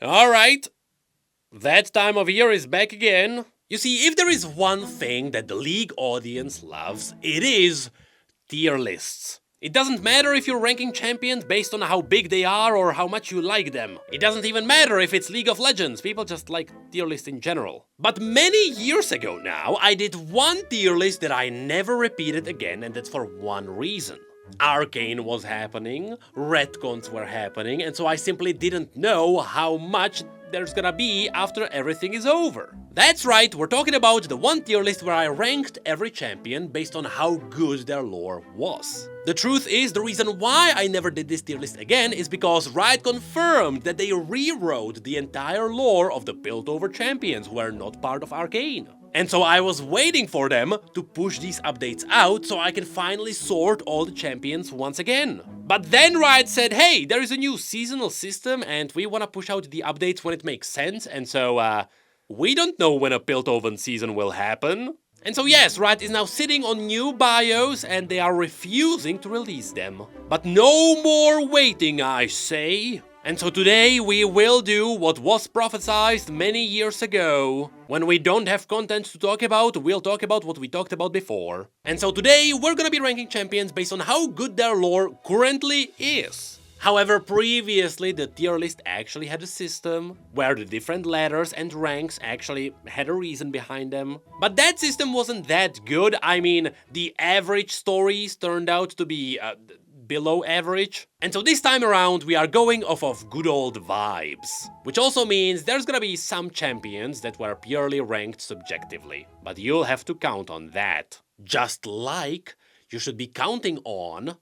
Alright, that time of year is back again. You see, if there is one thing that the League audience loves, it is tier lists. It doesn't matter if you're ranking champions based on how big they are or how much you like them. It doesn't even matter if it's League of Legends, people just like tier lists in general. But many years ago now, I did one tier list that I never repeated again, and that's for one reason. Arcane was happening, retcons were happening, and so I simply didn't know how much there's gonna be after everything is over. That's right, we're talking about the one tier list where I ranked every champion based on how good their lore was. The truth is, the reason why I never did this tier list again is because Riot confirmed that they rewrote the entire lore of the built-over champions who were not part of Arcane. And so I was waiting for them to push these updates out so I can finally sort all the champions once again. But then Riot said, hey, there is a new seasonal system and we want to push out the updates when it makes sense, and so we don't know when a Piltover season will happen. And so yes, Riot is now sitting on new bios and they are refusing to release them. But no more waiting, I say. And so today we will do what was prophesized many years ago. When we don't have content to talk about, we'll talk about what we talked about before. And so today we're gonna be ranking champions based on how good their lore currently is. However, previously the tier list actually had a system where the different ladders and ranks actually had a reason behind them. But that system wasn't that good. I mean, the average stories turned out to be below average. And so this time around we are going off of good old vibes. Which also means there's gonna be some champions that were purely ranked subjectively. But you'll have to count on that. Just like you should be counting on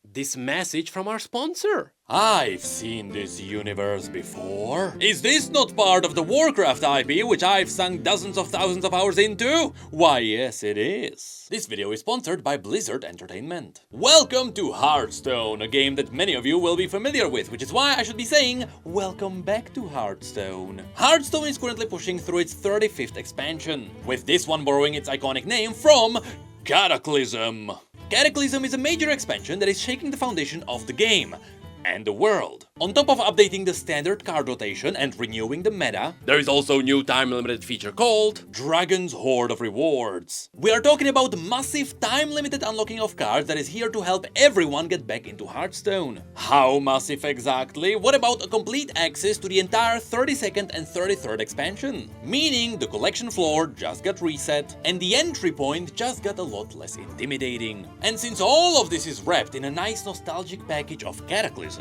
this message from our sponsor. I've seen this universe before. Is this not part of the Warcraft IP, which I've sunk dozens of thousands of hours into? Why, yes, it is. This video is sponsored by Blizzard Entertainment. Welcome to Hearthstone, a game that many of you will be familiar with, which is why I should be saying, welcome back to Hearthstone. Hearthstone is currently pushing through its 35th expansion, with this one borrowing its iconic name from Cataclysm. Cataclysm is a major expansion that is shaking the foundation of the game and the world. On top of updating the standard card rotation and renewing the meta, there is also a new time-limited feature called Dragon's Hoard of Rewards. We are talking about massive time-limited unlocking of cards that is here to help everyone get back into Hearthstone. How massive exactly? What about a complete access to the entire 32nd and 33rd expansion? Meaning the collection floor just got reset and the entry point just got a lot less intimidating. And since all of this is wrapped in a nice nostalgic package of Cataclysm,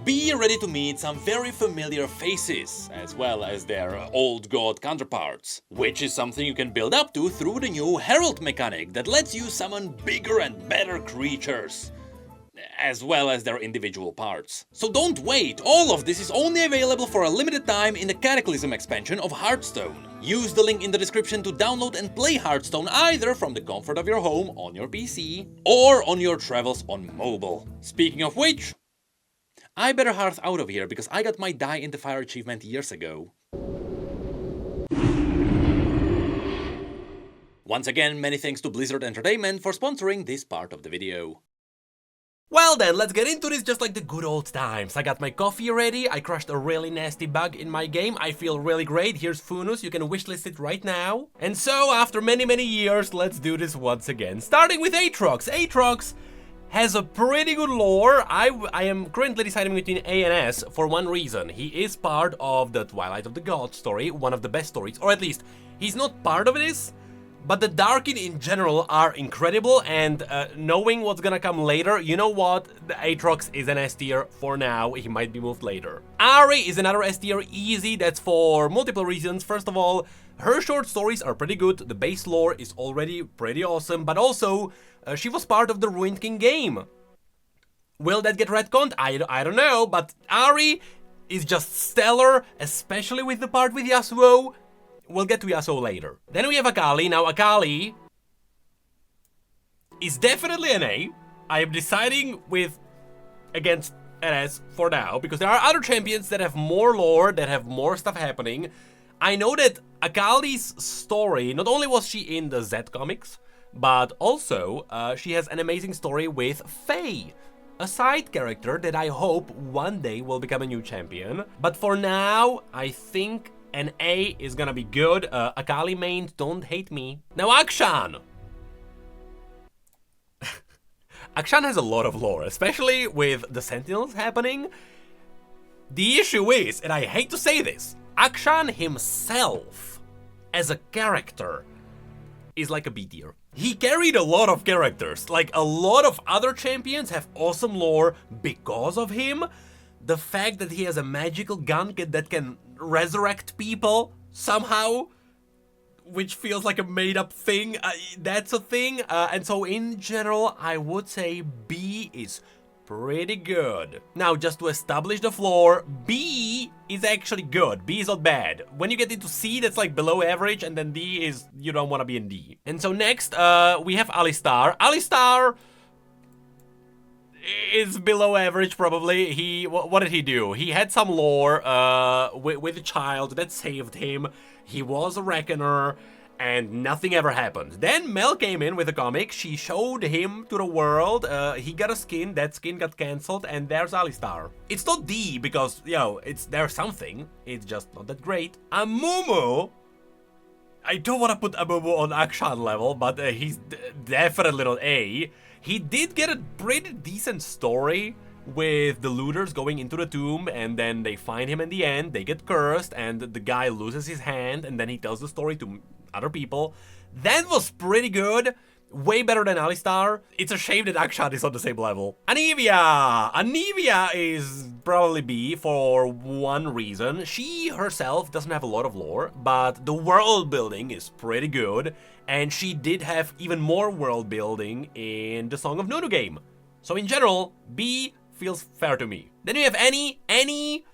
be ready to meet some very familiar faces, as well as their old god counterparts, which is something you can build up to through the new Herald mechanic that lets you summon bigger and better creatures, as well as their individual parts. So don't wait, all of this is only available for a limited time in the Cataclysm expansion of Hearthstone. Use the link in the description to download and play Hearthstone either from the comfort of your home on your PC, or on your travels on mobile. Speaking of which, I better hearth out of here because I got my Die in the Fire achievement years ago. Once again, many thanks to Blizzard Entertainment for sponsoring this part of the video. Well then, let's get into this just like the good old times. I got my coffee ready, I crushed a really nasty bug in my game, I feel really great, here's Funus, you can wishlist it right now. And so, after many years, let's do this once again. Starting with Aatrox. Aatrox has a pretty good lore. I am currently deciding between A and S for one reason. He is part of the Twilight of the Gods story, one of the best stories, or at least, he's not part of this, but the Darkin in general are incredible, and knowing what's gonna come later, you know what, the Aatrox is an S tier for now, he might be moved later. Ahri is another S tier, easy, that's for multiple reasons. First of all, her short stories are pretty good, the base lore is already pretty awesome, but also, she was part of the Ruined King game. Will that get retconned? I don't know, but Ahri is just stellar, especially with the part with Yasuo. We'll get to Yasuo later. Then we have Akali. Now Akali is definitely an A. I am deciding against an S for now, because there are other champions that have more lore, that have more stuff happening. I know that Akali's story, not only was she in the Z comics, but also she has an amazing story with Faye. a side character that I hope one day will become a new champion. But for now, I think an A is gonna be good. Akali mains, don't hate me. Now Akshan! Akshan has a lot of lore, especially with the Sentinels happening. The issue is, and I hate to say this, Akshan himself, as a character, is like a B tier. He carried a lot of characters. Like, a lot of other champions have awesome lore because of him. The fact that he has a magical gun that can resurrect people somehow, which feels like a made-up thing, that's a thing. And so in general, I would say B is pretty good. Now, just to establish the floor, B is actually good. B is not bad. When you get into C, that's like below average, and then D is, you don't want to be in D. And so next, we have Alistar. Alistar is below average, probably. What did he do? He had some lore with a child that saved him. He was a reckoner, and nothing ever happened. Then Mel came in with a comic. She showed him to the world. He got a skin. That skin got cancelled, and there's Alistar. It's not D because, you know, there's something. It's just not that great. Amumu. I don't want to put Amumu on Akshan level, but he's definitely not A. He did get a pretty decent story with the looters going into the tomb, and then they find him in the end. They get cursed, and the guy loses his hand, and then he tells the story to other people. That was pretty good. Way better than Alistar. It's a shame that Akshan is on the same level. Anivia! Anivia is probably B for one reason. She herself doesn't have a lot of lore, but the world building is pretty good, and she did have even more world building in the Song of Nunu game. So in general, B feels fair to me. Then we have Annie. Annie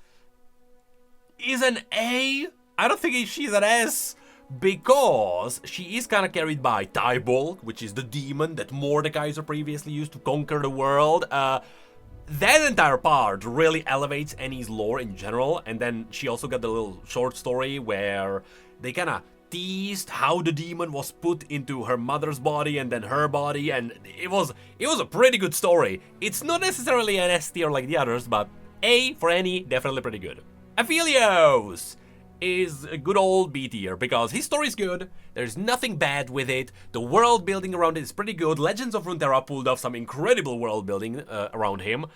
is an A. I don't think she's an S, because she is kind of carried by Tybalt, which is the demon that Mordekaiser previously used to conquer the world. That entire part really elevates Annie's lore in general, and then she also got the little short story where they kind of teased how the demon was put into her mother's body and then her body, and it was a pretty good story. It's not necessarily an S tier like the others, but A for Annie, definitely pretty good. Aphelios is a good old B tier because his story is good, there's nothing bad with it, the world building around it is pretty good. Legends of Runeterra pulled off some incredible world building around him,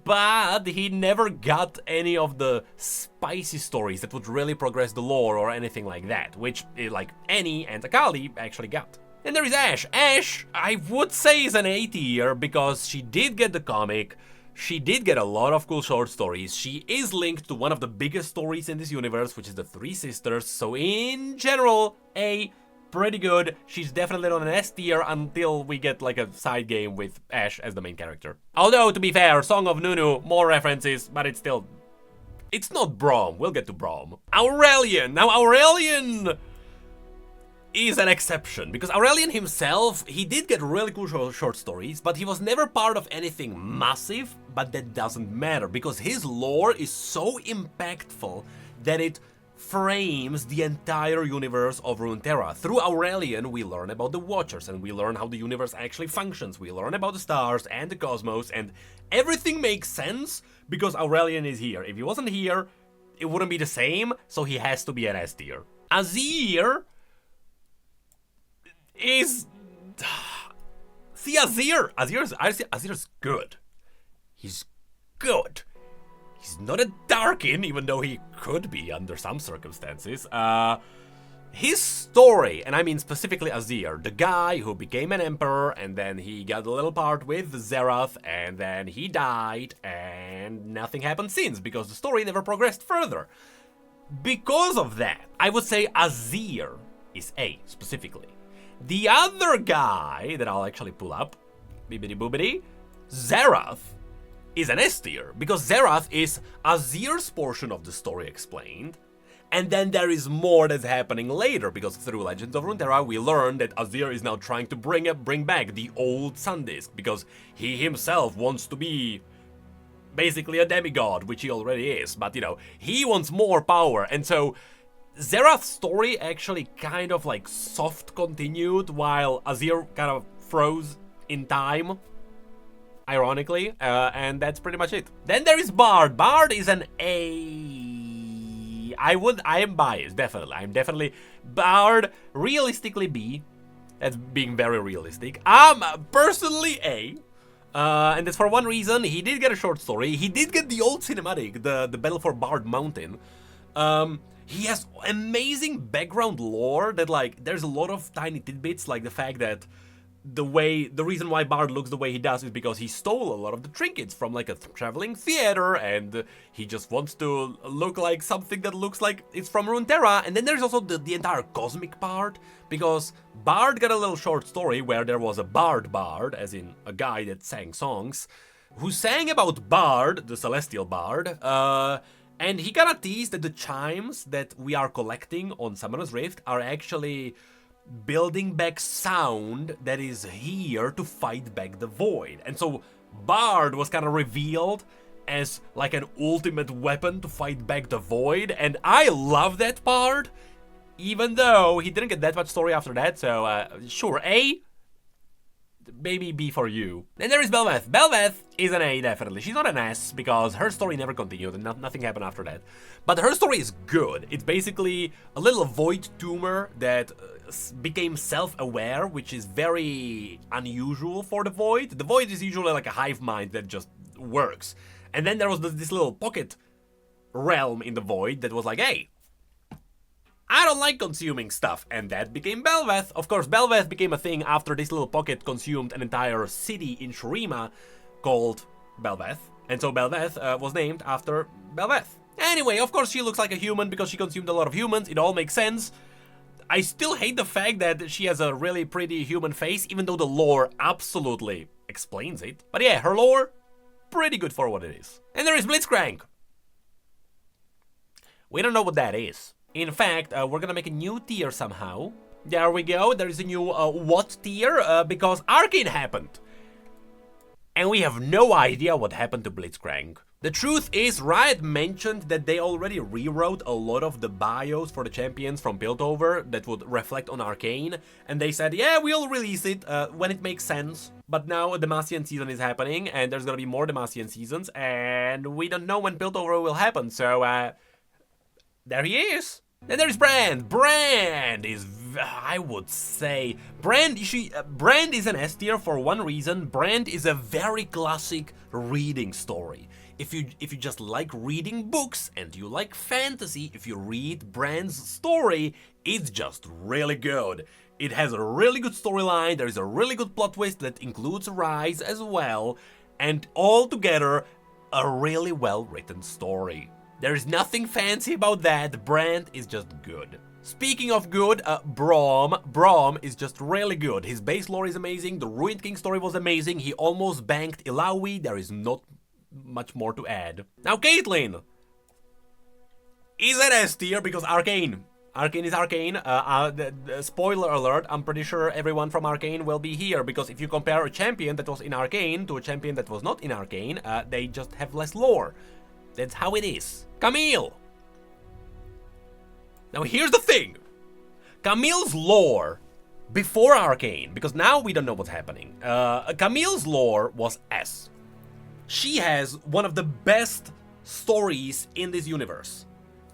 but he never got any of the spicy stories that would really progress the lore or anything like that, which like Annie and Akali actually got. And there is Ashe. Ashe, I would say, is an A tier because she did get the comic. She did get a lot of cool short stories. She is linked to one of the biggest stories in this universe, which is the Three Sisters. So in general, A, pretty good. She's definitely on an S tier until we get like a side game with Ashe as the main character. Although, to be fair, Song of Nunu, more references, but it's not Braum. We'll get to Braum. Aurelion. Now, Aurelion is an exception, because Aurelion himself, he did get really cool short stories, but he was never part of anything massive, but that doesn't matter, because his lore is so impactful that it frames the entire universe of Runeterra. Through Aurelion, we learn about the Watchers, and we learn how the universe actually functions. We learn about the stars and the cosmos, and everything makes sense because Aurelion is here. If he wasn't here, it wouldn't be the same, so he has to be an S tier. Azir is... See, Azir's good. He's good. He's not a Darkin, even though he could be under some circumstances. His story, and I mean specifically Azir, the guy who became an emperor, and then he got a little part with Zerath, and then he died, and nothing happened since, because the story never progressed further. Because of that, I would say Azir is A, specifically. The other guy that I'll actually pull up, bibbidi boobidi, Zerath, is an S tier, because Zerath is Azir's portion of the story explained, and then there is more that's happening later, because through Legends of Runeterra we learn that Azir is now trying to bring back the old Sun Disk, because he himself wants to be basically a demigod, which he already is, but you know, he wants more power, and so Zerath's story actually kind of like soft continued while Azir kind of froze in time. ironically, and that's pretty much it. Then there is Bard. Bard is an A. I am biased, definitely. I'm definitely Bard, realistically B. That's being very realistic. I'm personally A. And that's for one reason. He did get a short story. He did get the old cinematic, the Battle for Bard Mountain. He has amazing background lore that, like, there's a lot of tiny tidbits, like the fact that the reason why Bard looks the way he does is because he stole a lot of the trinkets from like a traveling theater, and he just wants to look like something that looks like it's from Runeterra. And then there's also the entire cosmic part, because Bard got a little short story where there was a bard, as in a guy that sang songs, who sang about Bard, the celestial bard, and he kinda teased that the chimes that we are collecting on Summoner's Rift are actually building back sound that is here to fight back the void. And so Bard was kind of revealed as like an ultimate weapon to fight back the void, and I love that part, even though he didn't get that much story after that. So sure, A, maybe B for you. Then there is Belveth. Belveth is an A, definitely. She's not an S because her story never continued and nothing happened after that. But her story is good. It's basically a little void tumor that became self-aware, which is very unusual for the void. The void is usually like a hive mind that just works. And then there was this little pocket realm in the void that was like, hey, I don't like consuming stuff, and that became Belveth. Of course, Belveth became a thing after this little pocket consumed an entire city in Shurima called Belveth, and so Belveth was named after Belveth. Anyway, of course, she looks like a human because she consumed a lot of humans. It all makes sense. I still hate the fact that she has a really pretty human face, even though the lore absolutely explains it. But yeah, her lore, pretty good for what it is. And there is Blitzcrank. We don't know what that is. In fact, we're gonna make a new tier somehow. There we go, there is a new what tier, because Arcane happened. And we have no idea what happened to Blitzcrank. The truth is, Riot mentioned that they already rewrote a lot of the bios for the champions from Piltover that would reflect on Arcane, and they said, yeah, we'll release it when it makes sense. But now a Demacian season is happening, and there's gonna be more Demacian seasons, and we don't know when Piltover will happen, so there he is. Then there's Brand. Brand is, I would say, Brand is an S tier for one reason. Brand is a very classic reading story. If you just like reading books and you like fantasy, if you read Brand's story, it's just really good. It has a really good storyline, there is a really good plot twist that includes Rise as well, and altogether, a really well-written story. There is nothing fancy about that, Brand is just good. Speaking of good, Braum is just really good. His base lore is amazing, the Ruined King story was amazing, he almost banked Ilaoi, there is not much more to add. Now Caitlyn is an S tier because Arcane. Arcane is Arcane. Spoiler alert, I'm pretty sure everyone from Arcane will be here, because if you compare a champion that was in Arcane to a champion that was not in Arcane, they just have less lore. That's how it is. Camille! Now here's the thing. Camille's lore before Arcane, because now we don't know what's happening. Camille's lore was S. She has one of the best stories in this universe.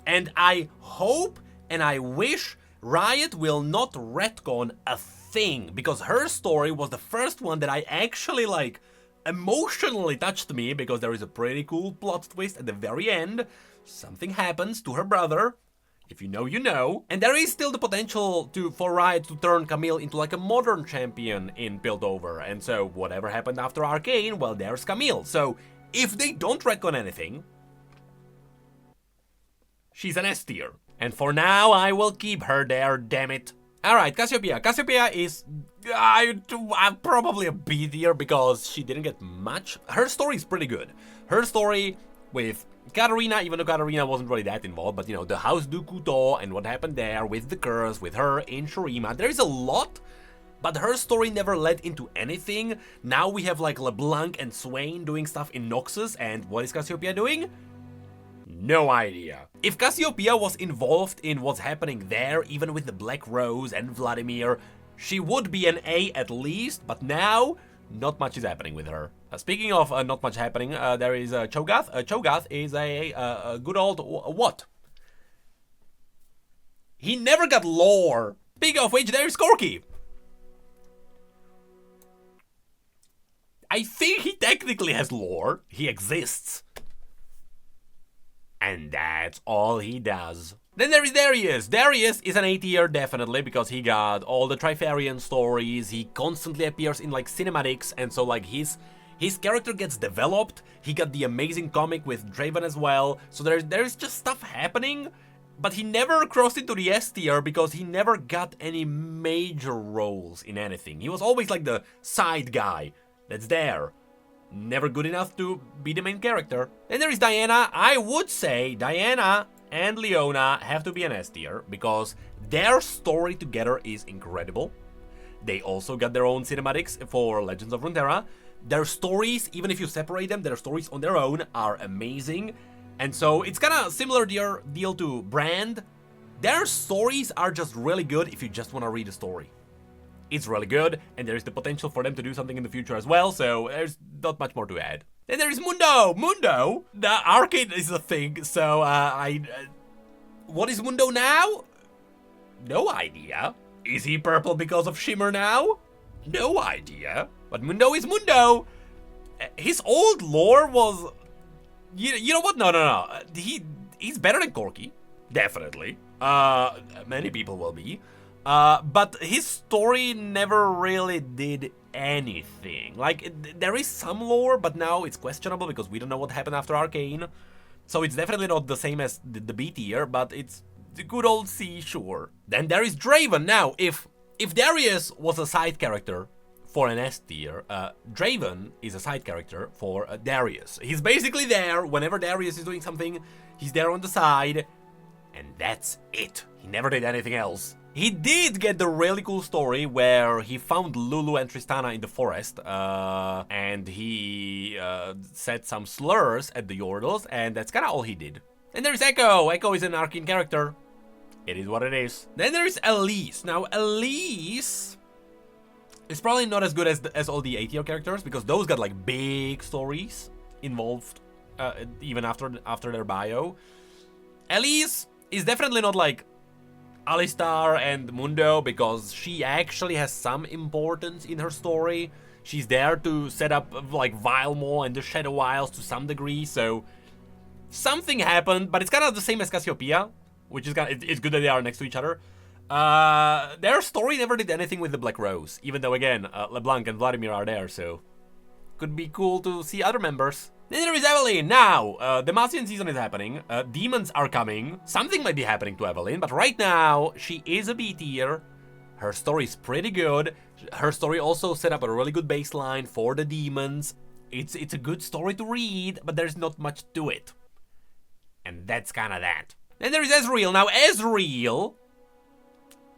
And I hope and I wish Riot will not retcon a thing, because her story was the first one that I actually, like, emotionally touched me, because there is a pretty cool plot twist at the very end. Something happens to her brother. If you know, you know. And there is still the potential for Riot to turn Camille into like a modern champion in Piltover. And so whatever happened after Arcane, well, there's Camille. So if they don't retcon anything, she's an S tier. And for now, I will keep her there, damn it. Alright, Cassiopeia. Cassiopeia is probably a B tier because she didn't get much. Her story is pretty good. Her story with Katarina, even though Katarina wasn't really that involved, but you know, the House du Couteau and what happened there with the curse, with her in Shurima, there is a lot, but her story never led into anything. Now we have like LeBlanc and Swain doing stuff in Noxus, and what is Cassiopeia doing? No idea. If Cassiopeia was involved in what's happening there, even with the Black Rose and Vladimir, she would be an A at least, but now, not much is happening with her. Speaking of not much happening, there is Cho'Gath. Cho'Gath is a good old what? He never got lore. Speaking of which, there is Corki. I think he technically has lore. He exists. And that's all he does. Then there is Darius. Darius is an A tier, definitely, because he got all the Trifarian stories. He constantly appears in like cinematics, and so like his character gets developed. He got the amazing comic with Draven as well. So there's just stuff happening, but he never crossed into the S tier because he never got any major roles in anything. He was always like the side guy that's there. Never good enough to be the main character. Then there is Diana. I would say Diana and Leona have to be an S tier because their story together is incredible. They also got their own cinematics for Legends of Runeterra. Their stories, even if you separate them, their stories on their own are amazing. And so it's kind of similar deal to Brand. Their stories are just really good if you just want to read a story. It's really good, and there's the potential for them to do something in the future as well, so there's not much more to add. Then there is Mundo! Mundo! The Arcane is a thing, so what is Mundo now? No idea. Is he purple because of Shimmer now? No idea. But Mundo is Mundo! His old lore was... You know what? No. He's better than Corki. Definitely. Many people will be. But his story never really did anything. Like, there is some lore, but now it's questionable because we don't know what happened after Arcane. So it's definitely not the same as the B tier, but it's the good old C, sure. Then there is Draven. Now, if Darius was a side character for an S tier, Draven is a side character for Darius. He's basically there whenever Darius is doing something. He's there on the side, and that's it. He never did anything else. He did get the really cool story where he found Lulu and Tristana in the forest, and he said some slurs at the Yordles, and that's kind of all he did. Then there's Echo. Echo is an Arcane character. It is what it is. Then there is Elise. Now, Elise is probably not as good as all the A tier characters, because those got like big stories involved, even after their bio. Elise is definitely not like Alistar and Mundo, because she actually has some importance in her story. She's there to set up like Vilemo and the Shadow Isles to some degree, so something happened, but it's kind of the same as Cassiopeia, which is it's good that they are next to each other. Their story never did anything with the Black Rose, even though again LeBlanc and Vladimir are there, so could be cool to see other members. Then there is Evelyn. Now, Demacian season is happening. Demons are coming. Something might be happening to Evelyn, but right now, she is a B tier. Her story is pretty good. Her story also set up a really good baseline for the demons. It's a good story to read, but there's not much to it. And that's kind of that. Then there is Ezreal. Now, Ezreal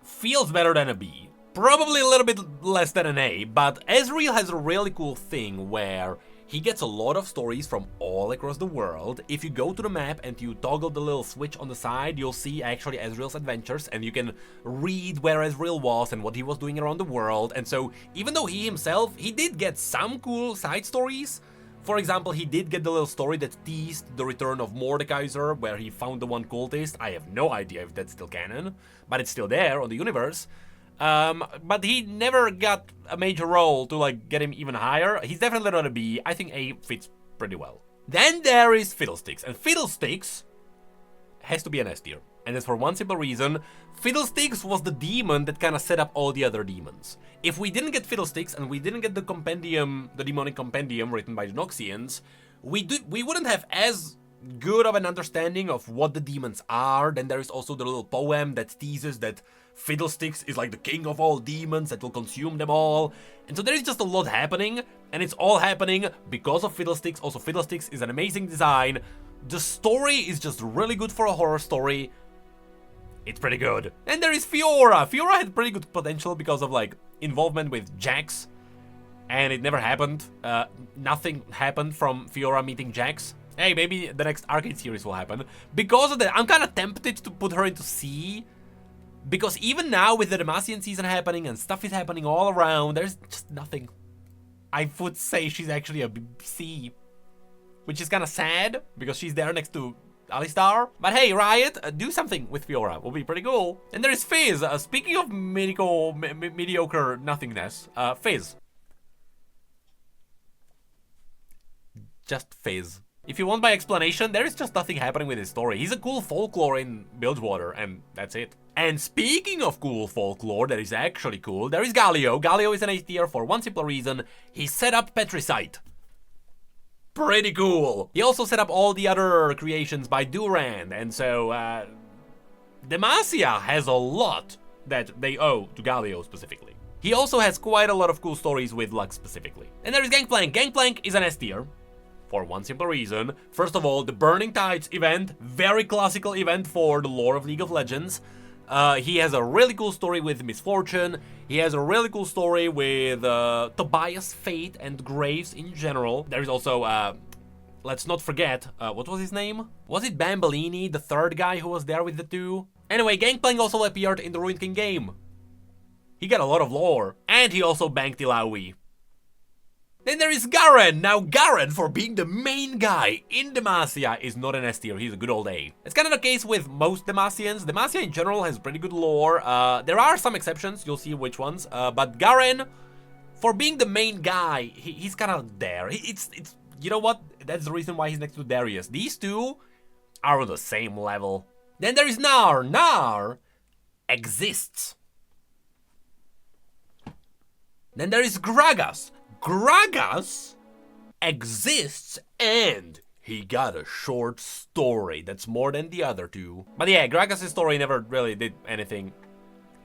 feels better than a B. Probably a little bit less than an A, but Ezreal has a really cool thing where he gets a lot of stories from all across the world. If you go to the map and you toggle the little switch on the side, you'll see actually Ezreal's adventures, and you can read where Ezreal was and what he was doing around the world. And so, even though he himself, he did get some cool side stories. For example, he did get the little story that teased the return of Mordekaiser, where he found the one cultist. I have no idea if that's still canon, but it's still there on the universe. But he never got a major role to like get him even higher. He's definitely not a B. I think A fits pretty well. Then there is Fiddlesticks, and Fiddlesticks has to be an S tier. And that's for one simple reason. Fiddlesticks was the demon that kind of set up all the other demons. If we didn't get Fiddlesticks and we didn't get the compendium, the demonic compendium written by the Noxians, we wouldn't have as good of an understanding of what the demons are. Then there is also the little poem that teases that Fiddlesticks is like the king of all demons that will consume them all. And so there is just a lot happening, and it's all happening because of Fiddlesticks. Also, Fiddlesticks is an amazing design. The story is just really good for a horror story. It's pretty good. And there is Fiora. Fiora had pretty good potential because of like involvement with Jax, and it never happened. Nothing happened from Fiora meeting Jax. Hey, maybe the next Arcane series will happen. Because of that, I'm kind of tempted to put her into C. Because even now, with the Demacian season happening and stuff is happening all around, there's just nothing. I would say she's actually a C, which is kind of sad because she's there next to Alistar. But hey, Riot, do something with Fiora. Will be pretty cool. And there is Fizz. Speaking of mediocre nothingness, Fizz. Just Fizz. If you want my explanation, there is just nothing happening with his story. He's a cool folklore in Bilgewater, and that's it. And speaking of cool folklore that is actually cool, there is Galio. Galio is an A tier for one simple reason. He set up Petricite. Pretty cool. He also set up all the other creations by Durand, and so Demacia has a lot that they owe to Galio specifically. He also has quite a lot of cool stories with Lux specifically. And there is Gangplank. Gangplank is an S tier for one simple reason. First of all, the Burning Tides event, very classical event for the lore of League of Legends. He has a really cool story with Misfortune. He has a really cool story with Tobias Fate and Graves in general. There is also, let's not forget, what was his name? Was it Bambolini, the third guy who was there with the two? Anyway, Gangplank also appeared in the Ruined King game. He got a lot of lore. And he also banked Ilaoi. Then there is Garen. Now Garen, for being the main guy in Demacia, is not an S tier, he's a good old A. It's kind of the case with most Demacians. Demacia in general has pretty good lore. There are some exceptions, you'll see which ones. But Garen, for being the main guy, he's kind of there. It's you know what? That's the reason why he's next to Darius. These two are on the same level. Then there is Gnar. Gnar exists. Then there is Gragas. Gragas exists and he got a short story that's more than the other two. But yeah, Gragas' story never really did anything.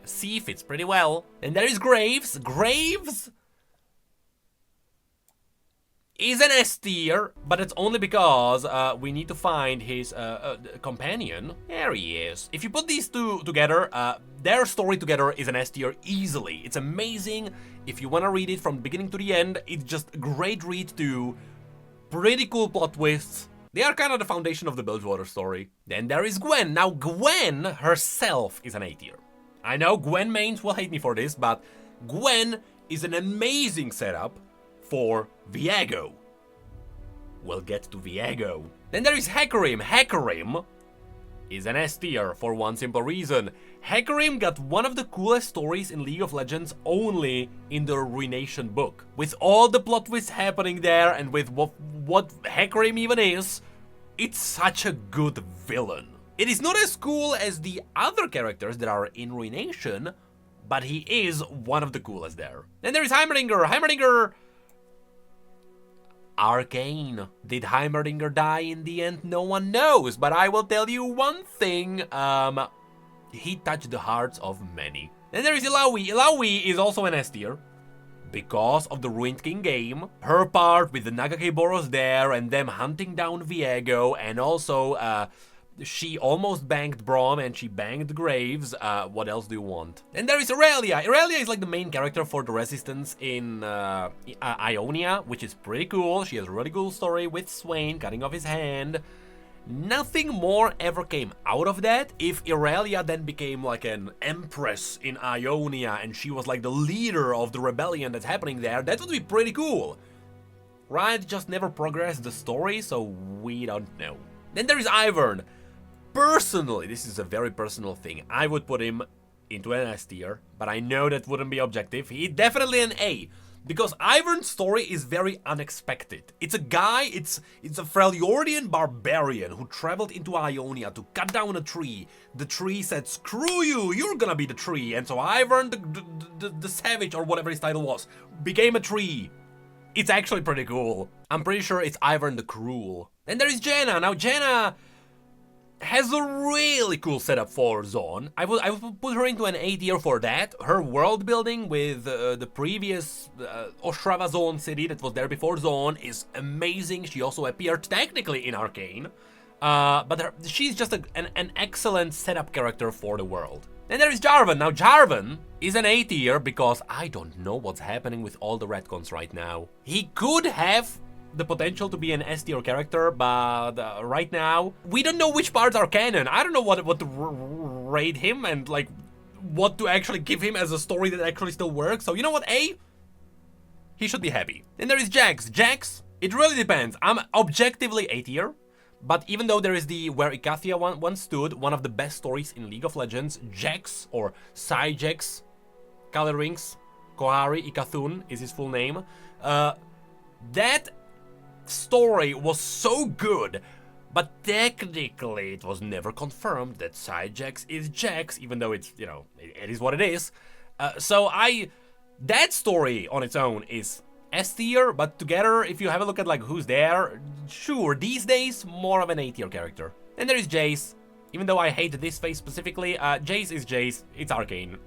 C fits pretty well. Then there is Graves. Graves is an S tier, but it's only because we need to find his companion. There he is. If you put these two together, their story together is an S tier easily. It's amazing. If you want to read it from the beginning to the end, it's just a great read too. Pretty cool plot twists. They are kind of the foundation of the Bilgewater story. Then there is Gwen. Now Gwen herself is an A tier. I know Gwen mains will hate me for this, but Gwen is an amazing setup for Viego. We'll get to Viego. Then there is Hecarim. Hecarim is an S tier for one simple reason. Hecarim got one of the coolest stories in League of Legends only in the Ruination book. With all the plot twists happening there and with what Hecarim even is, it's such a good villain. It is not as cool as the other characters that are in Ruination, but he is one of the coolest there. Then there is Heimerdinger. Heimerdinger... Arcane. Did Heimerdinger die in the end? No one knows, but I will tell you one thing. He touched the hearts of many. Then there is Ilaoi. Ilaoi is also an S tier because of the Ruined King game. Her part with the Nagake Boros there and them hunting down Viego, and also she almost banged Braum and she banged Graves. What else do you want? And there is Aurelia. Aurelia is like the main character for the Resistance in Ionia, which is pretty cool. She has a really cool story with Swain cutting off his hand. Nothing more ever came out of that. If Aurelia then became like an empress in Ionia and she was like the leader of the rebellion that's happening there, that would be pretty cool. Riot just never progressed the story, so we don't know. Then there is Ivern. Personally, this is a very personal thing. I would put him into an S tier, but I know that wouldn't be objective. He's definitely an A, because Ivern's story is very unexpected. It's a guy, it's a Freljordian barbarian who traveled into Ionia to cut down a tree. The tree said, screw you, you're gonna be the tree. And so Ivern, the savage, or whatever his title was, became a tree. It's actually pretty cool. I'm pretty sure it's Ivern the Cruel. And there is Jaina. Now Jaina has a really cool setup for Zone. I would put her into an A tier for that. Her world building with the previous Ostrava Zone city that was there before Zone is amazing. She also appeared technically in Arcane. But she's just an excellent setup character for the world. Then there is Jarvan. Now Jarvan is an A tier because I don't know what's happening with all the retcons right now. He could have the potential to be an S tier character, but right now we don't know which parts are canon. I don't know what to rate him and like what to actually give him as a story that actually still works. So you know what, A? he should be happy. Then there is Jax. Jax, it really depends. I'm objectively A tier. But even though there is the Where Ikathia once stood, one of the best stories in League of Legends, Jax, or Psyjax, Colorings, Kohari Ikathun is his full name. That story was so good, but technically it was never confirmed that Psyjax is Jax, even though it's, it is what it is. That story on its own is S tier, but together, if you have a look at like who's there, sure, these days, more of an A tier character. Then there is Jace. Even though I hate this face specifically, Jace is Jace, it's Arcane.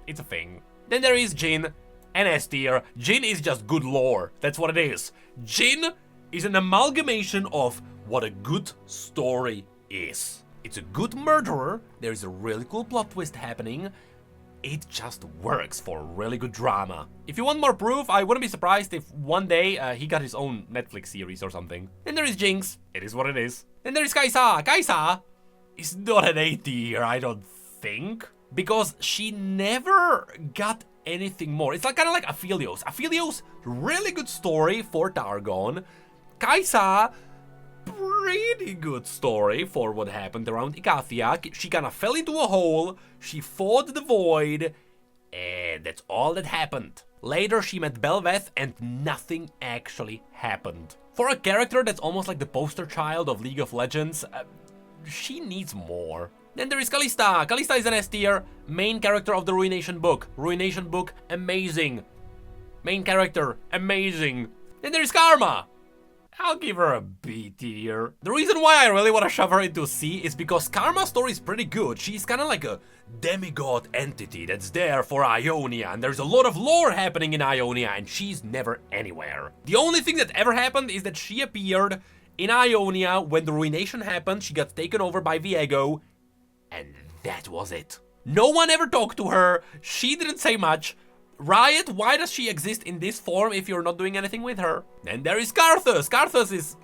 It's a thing. Then there is Jhin, an S tier. Jhin is just good lore, that's what it is. Jhin is an amalgamation of what a good story is. It's a good murderer, there's a really cool plot twist happening. It just works for really good drama. If you want more proof, I wouldn't be surprised if one day he got his own Netflix series or something. Then there is Jinx. It is what it is. Then there is Kai'Sa. Kai'Sa is not an A tier, I don't think. Because she never got anything more. It's like kind of like Aphelios. Aphelios, really good story for Targon. Kai'Sa, pretty good story for what happened around Ikathia. She kind of fell into a hole, she fought the void, and that's all that happened. Later she met Bel'Veth and nothing actually happened. For a character that's almost like the poster child of League of Legends, she needs more. Then there is Kalista. Kalista is an S tier, main character of the Ruination book. Ruination book, amazing. Main character, amazing. Then there is Karma. I'll give her a B tier. The reason why I really want to shove her into C is because Karma's story is pretty good. She's kind of like a demigod entity that's there for Ionia, and there's a lot of lore happening in Ionia, and she's never anywhere. The only thing that ever happened is that she appeared in Ionia when the Ruination happened. She got taken over by Viego, and that was it. No one ever talked to her. She didn't say much. Riot, why does she exist in this form if you're not doing anything with her? Then there is Karthus. Karthus is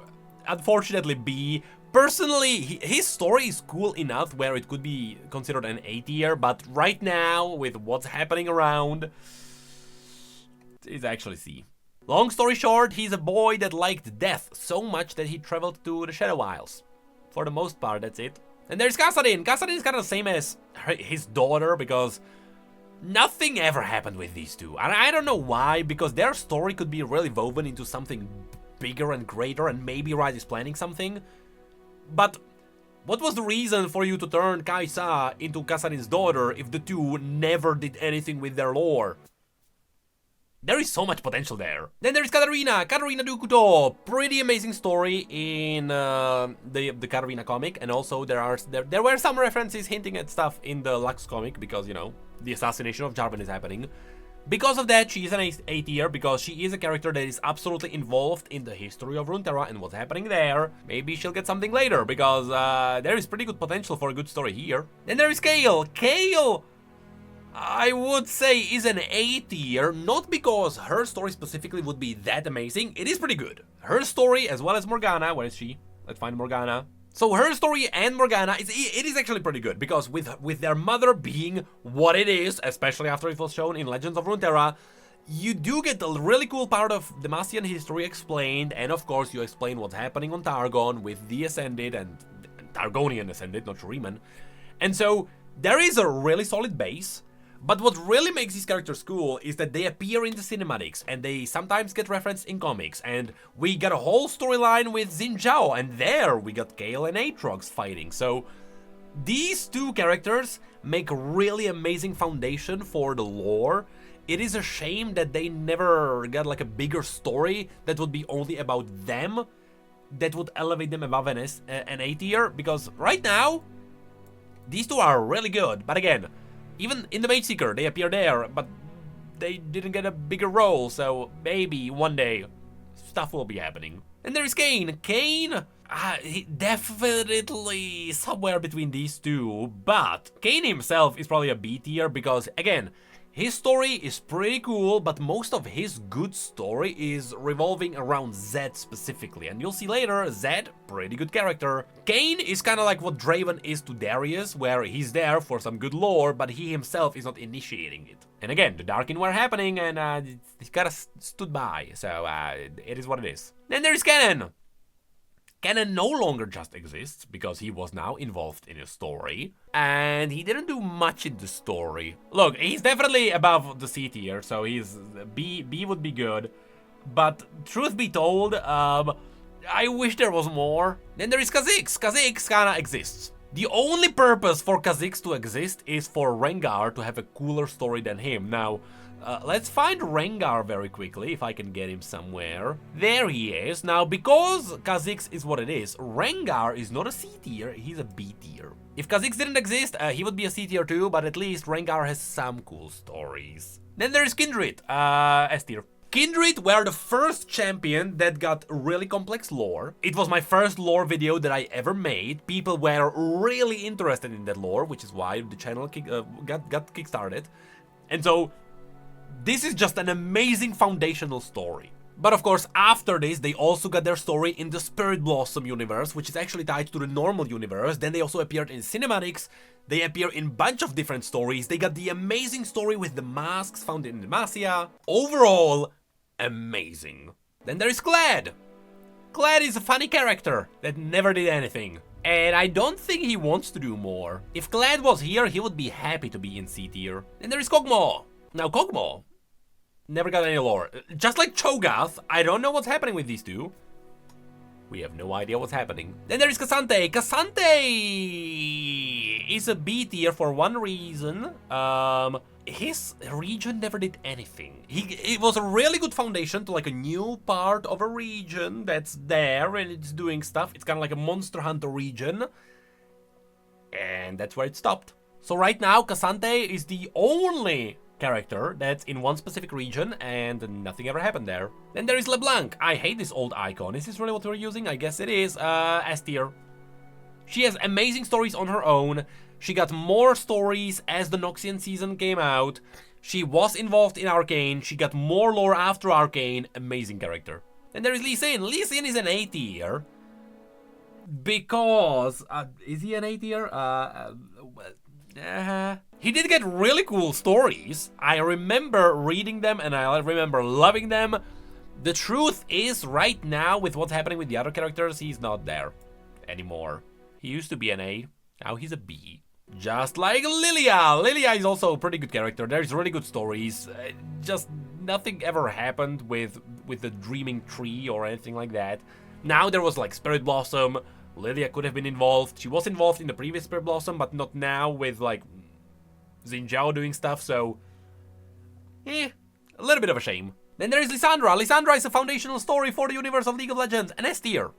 unfortunately B. Personally, his story is cool enough where it could be considered an A tier, but right now, with what's happening around, it's actually C. Long story short, he's a boy that liked death so much that he traveled to the Shadow Isles. For the most part, that's it. And there's Kassadin. Kassadin is kind of the same as his daughter, because nothing ever happened with these two. And I don't know why, because their story could be really woven into something bigger and greater, and maybe Riot is planning something. But what was the reason for you to turn Kai'Sa into Kassadin's daughter if the two never did anything with their lore? There is so much potential there. Then there is Katarina. Katarina Dukuto. Pretty amazing story in the Katarina comic, and also there were some references hinting at stuff in the Lux comic, because, you know, the assassination of Jarvan is happening. Because of that, she is an A tier, because she is a character that is absolutely involved in the history of Runeterra and what's happening there. Maybe she'll get something later, because there is pretty good potential for a good story here. Then there is Kayle. Kayle, I would say, is an A tier, not because her story specifically would be that amazing. It is pretty good. Her story, as well as Morgana, where is she? Let's find Morgana. So her story and Morgana, it is actually pretty good, because with their mother being what it is, especially after it was shown in Legends of Runeterra, you do get the really cool part of Demacian history explained, and of course you explain what's happening on Targon with the Ascended and Targonian Ascended, not Shuriman. And so there is a really solid base. But what really makes these characters cool is that they appear in the cinematics, and they sometimes get referenced in comics, and we got a whole storyline with Xin Zhao, and there we got Kayle and Aatrox fighting. So these two characters make a really amazing foundation for the lore. It is a shame that they never got like a bigger story that would be only about them, that would elevate them above an A tier, because right now these two are really good. But again, even in the Mage Seeker, they appear there, but they didn't get a bigger role, so maybe one day stuff will be happening. And there is Kayn. Kayn, he definitely somewhere between these two, but Kayn himself is probably a B tier, because again, His story is pretty cool, but most of his good story is revolving around Zed specifically. And you'll see later, Zed, pretty good character. Arcane is kind of like what Draven is to Darius, where he's there for some good lore, but he himself is not initiating it. And again, the Darkin were happening, and he kind of stood by, so it is what it is. Then there is Canon. Canon no longer just exists, because he was now involved in a story, and he didn't do much in the story. Look, he's definitely above the C tier, so he's B would be good, but truth be told, I wish there was more. Then there is Kha'Zix. Kha'Zix kinda exists. The only purpose for Kha'Zix to exist is for Rengar to have a cooler story than him. Now, let's find Rengar very quickly, if I can get him somewhere. There he is. Now, because Kha'Zix is what it is, Rengar is not a C tier, he's a B tier. If Kha'Zix didn't exist, he would be a C tier too, but at least Rengar has some cool stories. Then there is Kindred, S tier. Kindred were the first champion that got really complex lore. It was my first lore video that I ever made. People were really interested in that lore, which is why the channel got kickstarted. And so, this is just an amazing foundational story. But of course, after this, they also got their story in the Spirit Blossom universe, which is actually tied to the normal universe. Then they also appeared in cinematics. They appear in a bunch of different stories. They got the amazing story with the masks found in Demacia. Overall, amazing. Then there is Glad. Glad is a funny character that never did anything. And I don't think he wants to do more. If Glad was here, he would be happy to be in C tier. Then there is Kog'Maw. Now, Kog'Maw never got any lore. Just like Cho'Gath, I don't know what's happening with these two. We have no idea what's happening. Then there is K'Sante. K'Sante is a B tier for one reason. His region never did anything. It was a really good foundation to like a new part of a region that's there and it's doing stuff. It's kind of like a Monster Hunter region. And that's where it stopped. So right now, K'Sante is the only character that's in one specific region and nothing ever happened there. Then there is LeBlanc. I hate this old icon. Is this really what we're using? I guess it is. S tier. She has amazing stories on her own. She got more stories as the Noxian season came out. She was involved in Arcane. She got more lore after Arcane. Amazing character. And there is Lee Sin. Lee Sin is an A tier. Because... is he an A tier? He did get really cool stories. I remember reading them and I remember loving them. The truth is, right now, with what's happening with the other characters, he's not there anymore. He used to be an A. Now he's a B. Just like Lilia. Lilia is also a pretty good character. There's really good stories. Just nothing ever happened with the Dreaming Tree or anything like that. Now there was like Spirit Blossom. Lilia could have been involved. She was involved in the previous Spirit Blossom, but not now with like Xin Zhao doing stuff, so... a little bit of a shame. Then there is Lissandra. Lissandra is a foundational story for the universe of League of Legends, an S tier.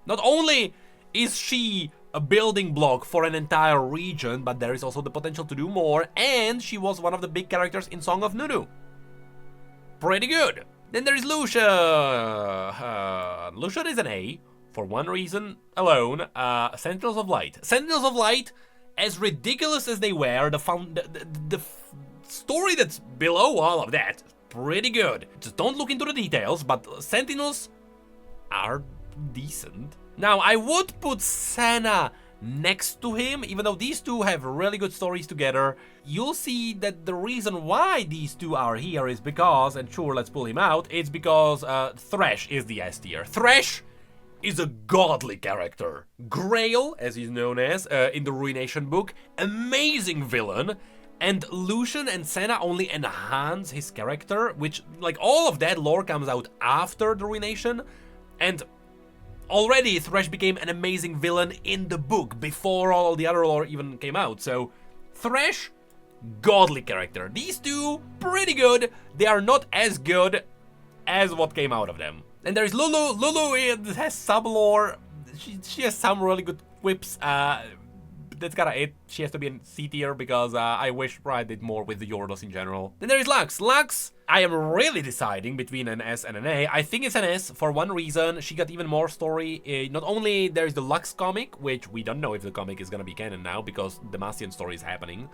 Not only is she a building block for an entire region, but there is also the potential to do more, and she was one of the big characters in Song of Nunu. Pretty good. Then there is Lucian. Lucian is an A, for one reason alone, Sentinels of Light. Sentinels of Light, as ridiculous as they were, the story that's below all of that, pretty good. Just don't look into the details, but Sentinels are decent. Now, I would put Senna next to him, even though these two have really good stories together. You'll see that the reason why these two are here is because, and sure, let's pull him out, it's because Thresh is the S tier. Thresh is a godly character. Grail, as he's known as in the Ruination book, amazing villain. And Lucian and Senna only enhance his character, which, like, all of that lore comes out after the Ruination. And already Thresh became an amazing villain in the book before all the other lore even came out. So Thresh, godly character. These two, pretty good. They are not as good as what came out of them. And there's Lulu. Lulu has some lore. She has some really good whips. That's kinda it. She has to be in C tier because I wish I did more with the Yordos in general. Then there is Lux. Lux, I am really deciding between an S and an A. I think it's an S for one reason. She got even more story. Not only there's the Lux comic, which we don't know if the comic is gonna be canon now because the Demacian story is happening.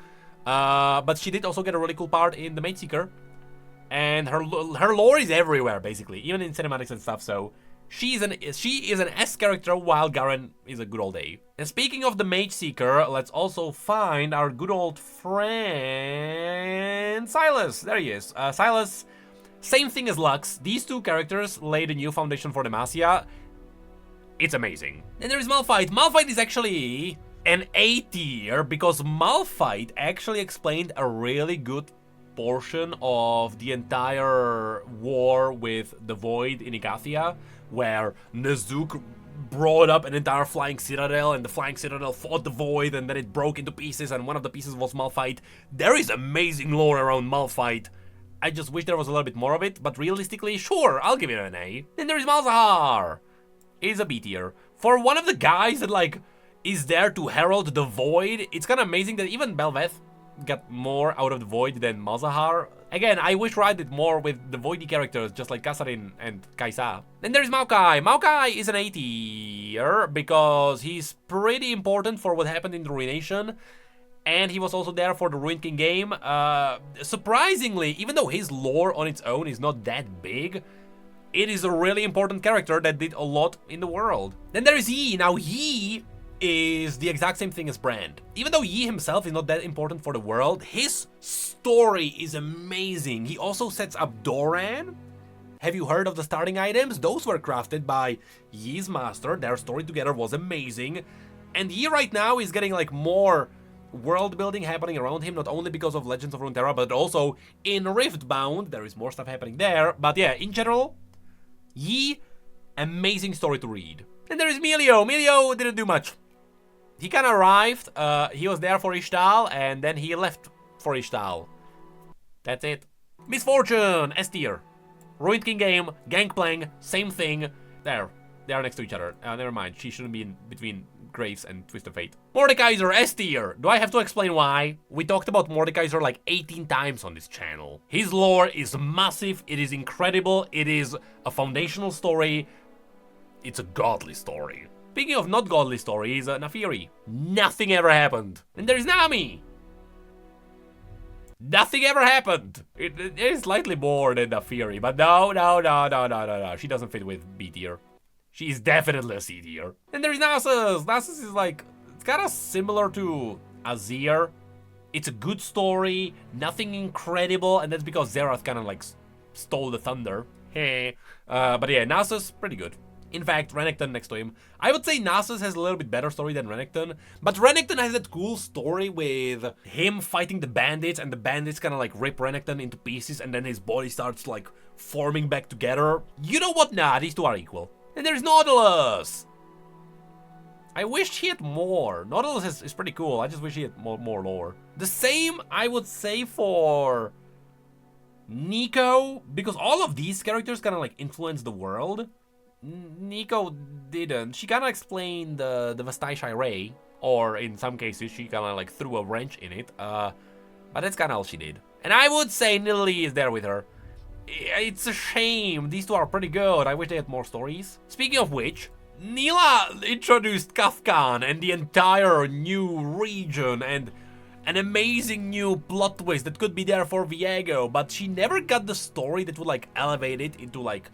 But she did also get a really cool part in the Mage Seeker. And her lore is everywhere, basically, even in cinematics and stuff, so she is an S character while Garen is a good old A. And speaking of the Mage Seeker, let's also find our good old friend Silas. There he is. Silas, same thing as Lux. These two characters laid a new foundation for Demacia. It's amazing. And there is Malphite. Malphite is actually an A tier because Malphite actually explained a really good portion of the entire war with the Void in Igathia, where Nezuk brought up an entire flying citadel, and the flying citadel fought the Void, and then it broke into pieces, and one of the pieces was Malphite. There is amazing lore around Malphite. I just wish there was a little bit more of it, but realistically, sure, I'll give it an A. Then there is Malzahar. He's a B tier. For one of the guys that, like, is there to herald the Void, it's kind of amazing that even Belveth got more out of the Void than Malzahar. Again, I wish Riot did more with the Voidy characters, just like Kassadin and Kai'Sa. Then there's Maokai. Maokai is an A tier because he's pretty important for what happened in the Ruination, and he was also there for the Ruined King game. Surprisingly, even though his lore on its own is not that big, it is a really important character that did a lot in the world. Then there is Yi. Now, Yi is the exact same thing as Brand. Even though Yi himself is not that important for the world, his story is amazing. He also sets up Doran. Have you heard of the starting items? Those were crafted by Yi's master. Their story together was amazing. And Yi right now is getting like more world building happening around him, not only because of Legends of Runeterra, but also in Riftbound. There is more stuff happening there. But yeah, in general, Yi, amazing story to read. And there is Melio. Melio didn't do much. He kind of arrived, he was there for Ishtal, and then he left for Ishtal. That's it. Misfortune, S tier. Ruined King game, Gangplank, same thing. There, they are next to each other. Never mind, she shouldn't be in between Graves and Twist of Fate. Mordekaiser, S tier. Do I have to explain why? We talked about Mordekaiser like 18 times on this channel. His lore is massive, it is incredible, it is a foundational story. It's a godly story. Speaking of not godly stories, Nafiri. Nothing ever happened. And there's Nami. Nothing ever happened. It is slightly more than Nafiri, but no. She doesn't fit with B tier. She is definitely a C tier. And there's Nasus. Nasus is like, it's kind of similar to Azir. It's a good story, nothing incredible, and that's because Zerath kind of like stole the thunder. But yeah, Nasus, pretty good. In fact, Renekton next to him. I would say Nasus has a little bit better story than Renekton, but Renekton has that cool story with him fighting the bandits, and the bandits kind of like rip Renekton into pieces, and then his body starts like forming back together. You know what? Nah, these two are equal. And there's Nautilus. I wish he had more. Nautilus is pretty cool. I just wish he had more lore. The same, I would say, for Nico, because all of these characters kind of like influence the world. Nico didn't. She kind of explained the Vestai Shirei, or in some cases she kind of like threw a wrench in it, but that's kind of all she did. And I would say Nidalee is there with her. It's a shame. These two are pretty good. I wish they had more stories. Speaking of which, Nila introduced Kafkan and the entire new region and an amazing new plot twist that could be there for Viego, but she never got the story that would like elevate it into like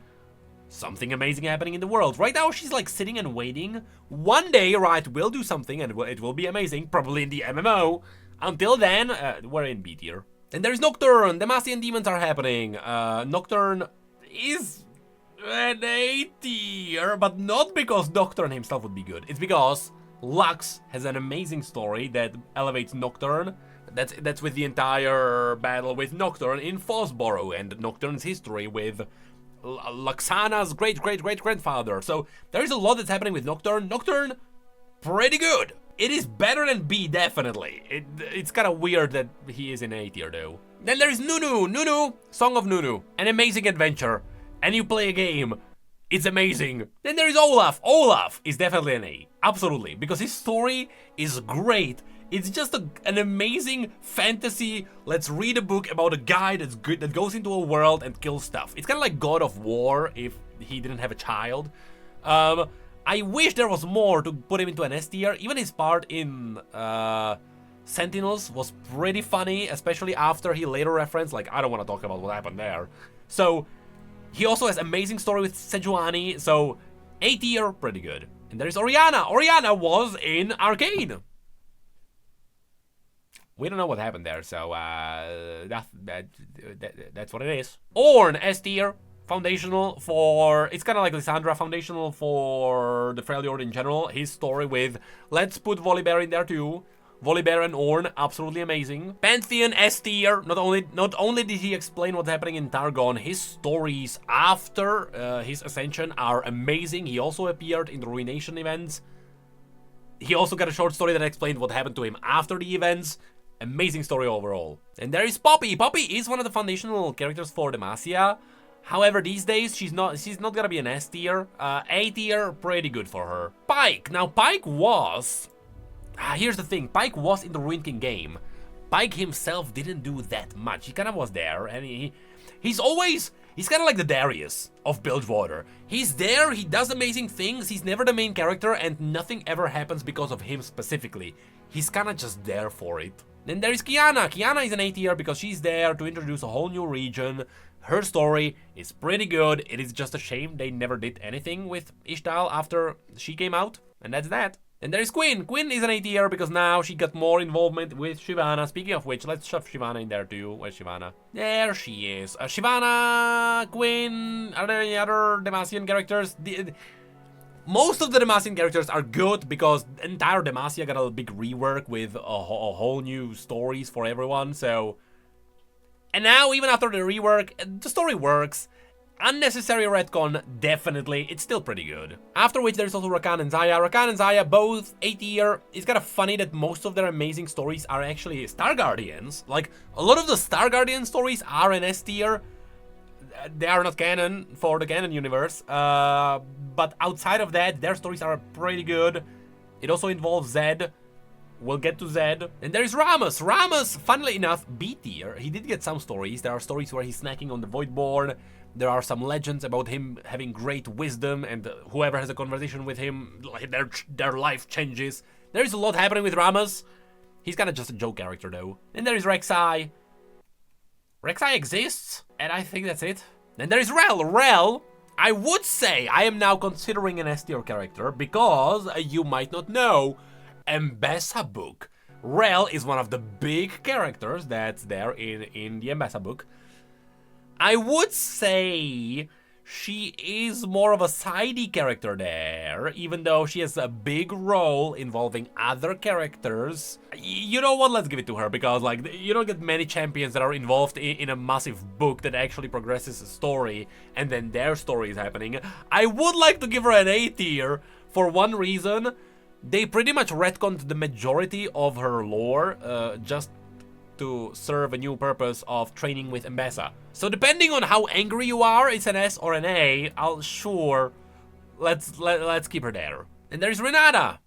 something amazing happening in the world. Right now, she's like sitting and waiting. One day, Riot will do something and it will be amazing, probably in the MMO. Until then, we're in B tier. And there's Nocturne. Demacian demons are happening. Nocturne is an A tier, but not because Nocturne himself would be good. It's because Lux has an amazing story that elevates Nocturne. That's with the entire battle with Nocturne in Fosborough and Nocturne's history with Luxana's great-great-great-grandfather. So there is a lot that's happening with Nocturne. Nocturne, pretty good. It is better than B, definitely. It's kind of weird that he is in A tier, though. Then there is Nunu. Nunu, Song of Nunu. An amazing adventure. And you play a game. It's amazing. Then there is Olaf. Olaf is definitely an A. Absolutely. Because his story is great. It's just an amazing fantasy. Let's read a book about a guy that's good, that goes into a world and kills stuff. It's kind of like God of War if he didn't have a child. I wish there was more to put him into an S tier. Even his part in Sentinels was pretty funny, especially after he later referenced, like, I don't want to talk about what happened there. So, he also has amazing story with Sejuani, so A tier, pretty good. And there is Orianna. Orianna was in Arcane. We don't know what happened there, so that's what it is. Ornn, S tier, foundational for... It's kind of like Lissandra, foundational for the Freljord in general. His story with... Let's put Volibear in there too. Volibear and Ornn, absolutely amazing. Pantheon, S tier. Not only did he explain what's happening in Targon, his stories after his ascension are amazing. He also appeared in the Ruination events. He also got a short story that explained what happened to him after the events. Amazing story overall. And there is Poppy. Poppy is one of the foundational characters for Demacia. However, these days, she's not gonna be an S tier. A tier, pretty good for her. Pyke. Now, Pyke was... here's the thing. Pyke was in the Ruined King game. Pyke himself didn't do that much. He kind of was there, and he's kind of like the Darius of Bilgewater. He's there, he does amazing things, he's never the main character, and nothing ever happens because of him specifically. He's kind of just there for it. Then there is Qiyana. Qiyana is an A tier because she's there to introduce a whole new region. Her story is pretty good. It is just a shame they never did anything with Ishtal after she came out, and that's that. And there is Quinn. Quinn is an A tier because now she got more involvement with Shyvana. Speaking of which, let's shove Shyvana in there too. Where's Shyvana? There she is. Shyvana, Quinn, are there any other Demacian characters? Most of the Demacian characters are good because entire Demacia got a big rework with a whole new stories for everyone, so... And now, even after the rework, the story works. Unnecessary retcon, definitely, it's still pretty good. After which there's also Rakan and Xayah. Rakan and Xayah, both A tier. It's kind of funny that most of their amazing stories are actually Star Guardians. Like, a lot of the Star Guardian stories are an S tier. They are not canon for the canon universe, but outside of that, their stories are pretty good. It also involves Zed. We'll get to Zed. And there is Rammus. Rammus, funnily enough, B tier. He did get some stories. There are stories where he's snacking on the Voidborn. There are some legends about him having great wisdom, and whoever has a conversation with him, like, their life changes. There is a lot happening with Rammus. He's kind of just a joke character, though. And there is Rek'Sai. Rek'Sai exists, and I think that's it. Then there is Rel. Rel, I would say I am now considering an S tier character because you might not know, Ambassa book. Rel is one of the big characters that's there in the Ambassa book. I would say she is more of a sidey character there, even though she has a big role involving other characters. You know what, let's give it to her, because like you don't get many champions that are involved in a massive book that actually progresses a story, and then their story is happening. I would like to give her an A tier for one reason. They pretty much retconned the majority of her lore, just to serve a new purpose of training with Ambassa. So depending on how angry you are, it's an S or an A. Let's keep her there. And there's Renata.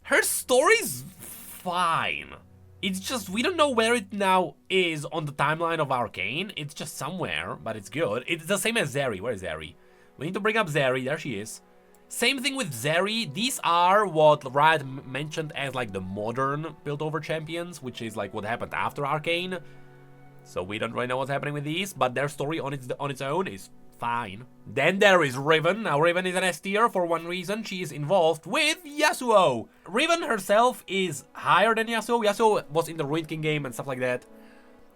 Her story's fine. It's just we don't know where it now is on the timeline of Arcane. It's just somewhere, but it's good. It's the same as Zeri. Where is Zeri? We need to bring up Zeri. There she is. Same thing with Zeri. These are what Riot mentioned as like the modern built-over champions, which is like what happened after Arcane. So we don't really know what's happening with these, but their story on its own is fine. Then there is Riven. Now Riven is an S tier for one reason. She is involved with Yasuo. Riven herself is higher than Yasuo. Yasuo was in the Ruined King game and stuff like that.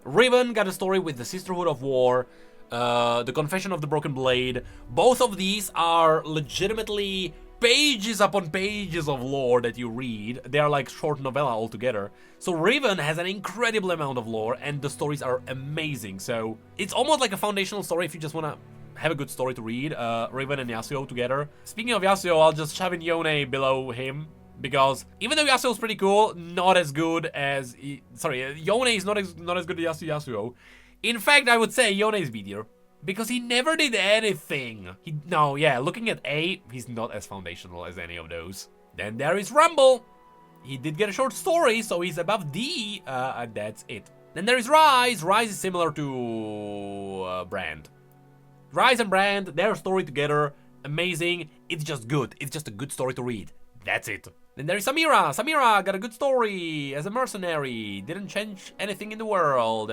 Riven got a story with the Sisterhood of War. The Confession of the Broken Blade. Both of these are legitimately pages upon pages of lore that you read. They are like short novella altogether. So Riven has an incredible amount of lore, and the stories are amazing. So it's almost like a foundational story if you just want to have a good story to read. Riven and Yasuo together. Speaking of Yasuo, I'll just shove in Yone below him, because even though Yasuo is pretty cool, not as good as... Yone is not as good as Yasuo. In fact, I would say Yone is B tier, because he never did anything. Looking at A, he's not as foundational as any of those. Then there is Rumble. He did get a short story, so he's above D, and that's it. Then there is Ryze. Ryze is similar to Brand. Ryze and Brand, their story together, amazing. It's just good. It's just a good story to read. That's it. Then there is Samira. Samira got a good story as a mercenary. Didn't change anything in the world.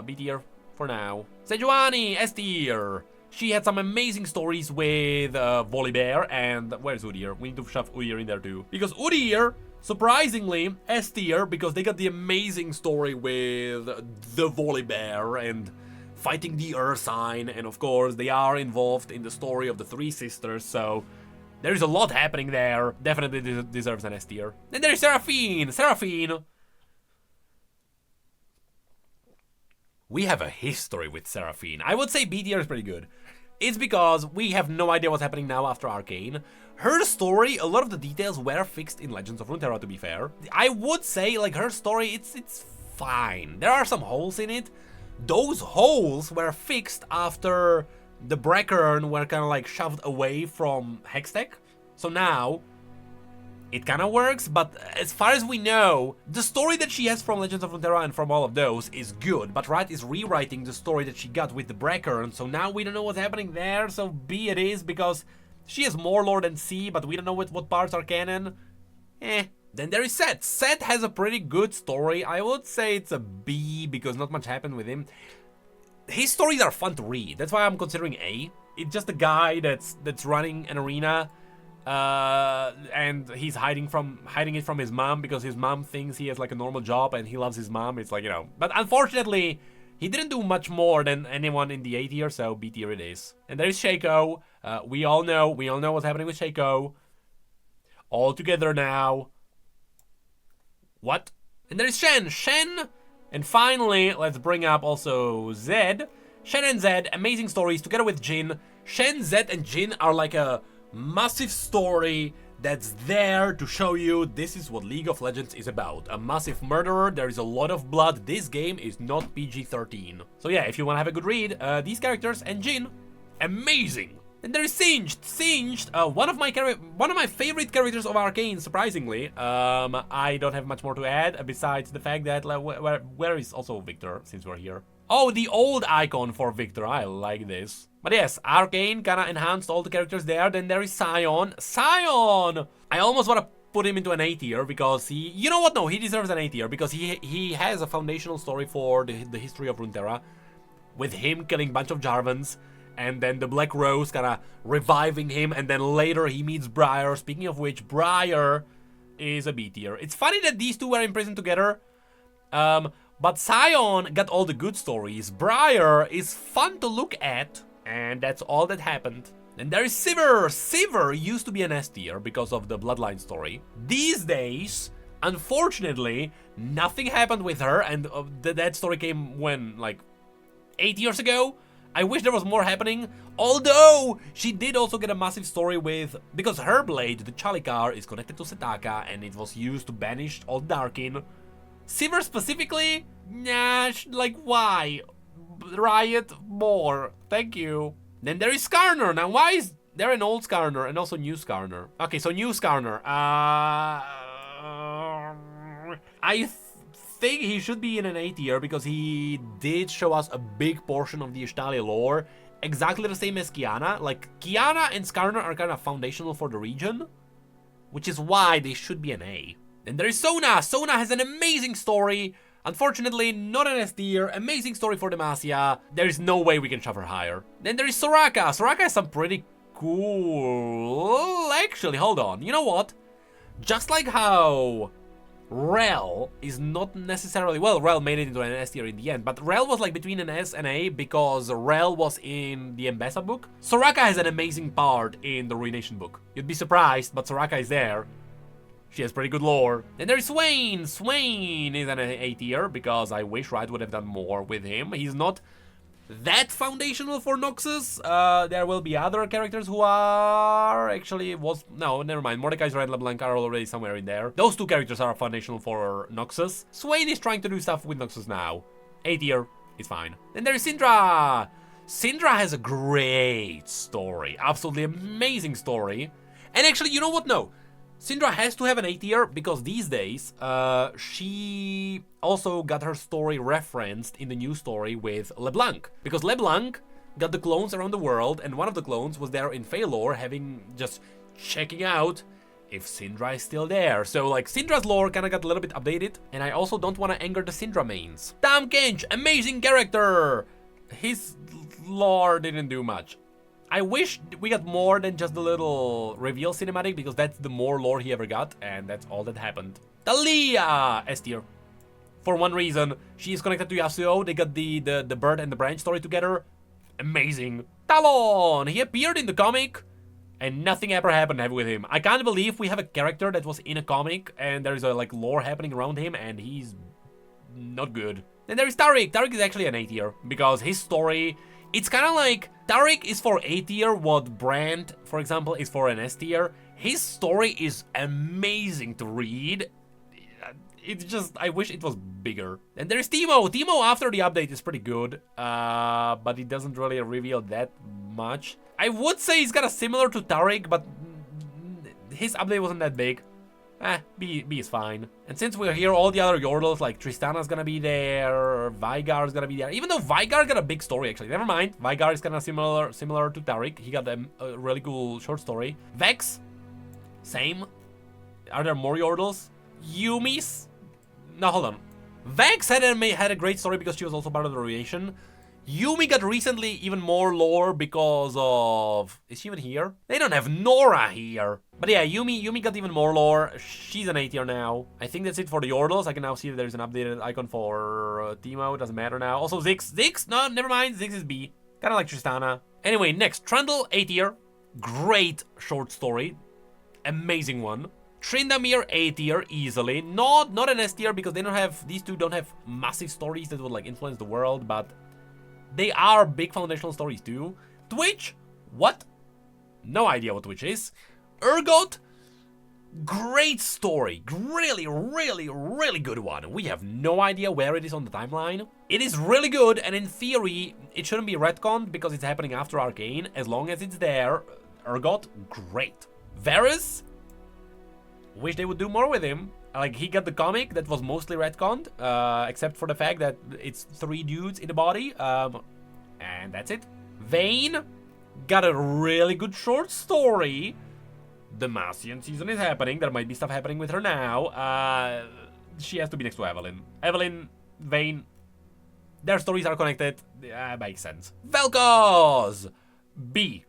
B tier for now. Sejuani, S tier. She had some amazing stories with Volibear and... Where's Udyr? We need to shove Udyr in there too. Because Udyr, surprisingly, S tier, because they got the amazing story with the Volibear and fighting the Ursine. And of course, they are involved in the story of the three sisters, so... There is a lot happening there. Definitely deserves an S tier. Then there is Seraphine. Seraphine. We have a history with Seraphine. I would say B tier is pretty good. It's because we have no idea what's happening now after Arcane. Her story, a lot of the details were fixed in Legends of Runeterra, to be fair. I would say, like, her story, it's fine. There are some holes in it. Those holes were fixed after the Breckern were kind of like shoved away from Hextech. So now, it kind of works, but as far as we know, the story that she has from Legends of Runeterra and from all of those is good, but Riot is rewriting the story that she got with the Breckern, so now we don't know what's happening there, so B it is, because she has more lore than C, but we don't know what parts are canon. Then there is Set. Set has a pretty good story. I would say it's a B, because not much happened with him. His stories are fun to read. That's why I'm considering A. It's just a guy that's running an arena, and he's hiding it from his mom because his mom thinks he has like a normal job and he loves his mom. It's like, you know. But unfortunately, he didn't do much more than anyone in the A tier, so B tier it is. And there is Shaco. We all know what's happening with Shaco. All together now. What? And there is Shen. Shen. And finally, let's bring up also Zed. Shen and Zed, amazing stories together with Jhin. Shen, Zed, and Jhin are like a massive story that's there to show you this is what League of Legends is about. A massive murderer, there is a lot of blood. This game is not PG-13. So yeah, if you want to have a good read, these characters and Jhin, amazing. And there is Singed. Singed, one of my favorite characters of Arcane, surprisingly. I don't have much more to add besides the fact that where is also Victor since we're here. Oh, the old icon for Victor. I like this. But yes, Arcane kinda enhanced all the characters there. Then there is Sion. Sion! I almost want to put him into an A tier because he... You know what? No, he deserves an A tier because he has a foundational story for the history of Runeterra. With him killing a bunch of Jarvans. And then the Black Rose kinda reviving him. And then later he meets Briar. Speaking of which, Briar is a B tier. It's funny that these two were in prison together. But Sion got all the good stories. Briar is fun to look at. And that's all that happened. And there is Sivir. Sivir used to be an S tier because of the Bloodline story. These days, unfortunately, nothing happened with her. And that story came when, like, 8 years ago? I wish there was more happening, although she did also get a massive story with... Because her blade, the Chalikar, is connected to Setaka and it was used to banish all Darkin. Sivir specifically? Nah, like why? Riot more. Thank you. Then there is Skarner. Now why is there an old Skarner and also new Skarner? Okay, so new Skarner. I think he should be in an A tier because he did show us a big portion of the Ishtalia lore. Exactly the same as Kiana. Like, Kiana and Skarner are kind of foundational for the region, which is why they should be an A. Then there is Sona. Sona has an amazing story. Unfortunately, not an S tier. Amazing story for Demacia. There is no way we can shove her higher. Then there is Soraka. Soraka has some pretty cool... Actually, hold on. You know what? Just like how Rel is not necessarily... Well, Rel made it into an S tier in the end, but Rel was like between an S and A because Rel was in the Mbessa book. Soraka has an amazing part in the Ruination book. You'd be surprised, but Soraka is there. She has pretty good lore. Then there's Swain. Swain is an A tier because I wish Riot would have done more with him. He's not that foundational for Noxus. There will be other characters who are actually no, never mind. Mordekaiser and LeBlanc are already somewhere in there. Those two characters are foundational for Noxus. Swain is trying to do stuff with Noxus now. A tier is fine. Then there's Syndra. Syndra has a great story. Absolutely amazing story. And actually, you know what? No. Syndra has to have an A tier because these days, she also got her story referenced in the new story with LeBlanc. Because LeBlanc got the clones around the world, and one of the clones was there in Phalor, just checking out if Syndra is still there. So like Syndra's lore kind of got a little bit updated, and I also don't want to anger the Syndra mains. Tahm Kench, amazing character. His lore didn't do much. I wish we got more than just the little reveal cinematic, because that's the more lore he ever got, and that's all that happened. Talia, S tier. For one reason, she is connected to Yasuo. They got the bird and the branch story together. Amazing. Talon, he appeared in the comic, and nothing ever happened with him. I can't believe we have a character that was in a comic, and there is a like lore happening around him, and he's not good. Then there is Taric. Taric is actually an A tier, because his story, it's kind of like Taric is for A tier what Brand, for example, is for an S tier. His story is amazing to read. It's just, I wish it was bigger. And there's Teemo. Teemo after the update is pretty good, but it doesn't really reveal that much. I would say he's kind of similar to Taric, but his update wasn't that big. B is fine. And since we're here, all the other Yordles, like Tristana's gonna be there, Veigar's gonna be there. Even though Veigar got a big story, actually. Never mind. Veigar is kind of similar to Taric. He got a really cool short story. Vex, same. Are there more Yordles? Yumi's? No, hold on. Vex had a great story because she was also part of the Ruination. Yumi got recently even more lore because of... Is she even here? They don't have Nora here. But yeah, Yumi got even more lore. She's an A tier now. I think that's it for the Yordles. I can now see that there's an updated icon for Teemo. It doesn't matter now. Also Ziggs. Ziggs? No, never mind. Ziggs is B. Kind of like Tristana. Anyway, next. Trundle, A tier. Great short story. Amazing one. Tryndamere, A tier, easily. Not an S tier because these two don't have massive stories that would like influence the world, but they are big foundational stories too. Twitch? What? No idea what Twitch is. Urgot? Great story. Really, really, really good one. We have no idea where it is on the timeline. It is really good, and in theory, it shouldn't be retconned because it's happening after Arcane. As long as it's there, Urgot, great. Varus? Wish they would do more with him. Like, he got the comic that was mostly retconned, except for the fact that it's 3 dudes in the body, and that's it. Vayne got a really good short story. The Massian season is happening. There might be stuff happening with her now. She has to be next to Evelyn. Evelyn, Vayne, their stories are connected. Makes sense. Vel'Koz! B.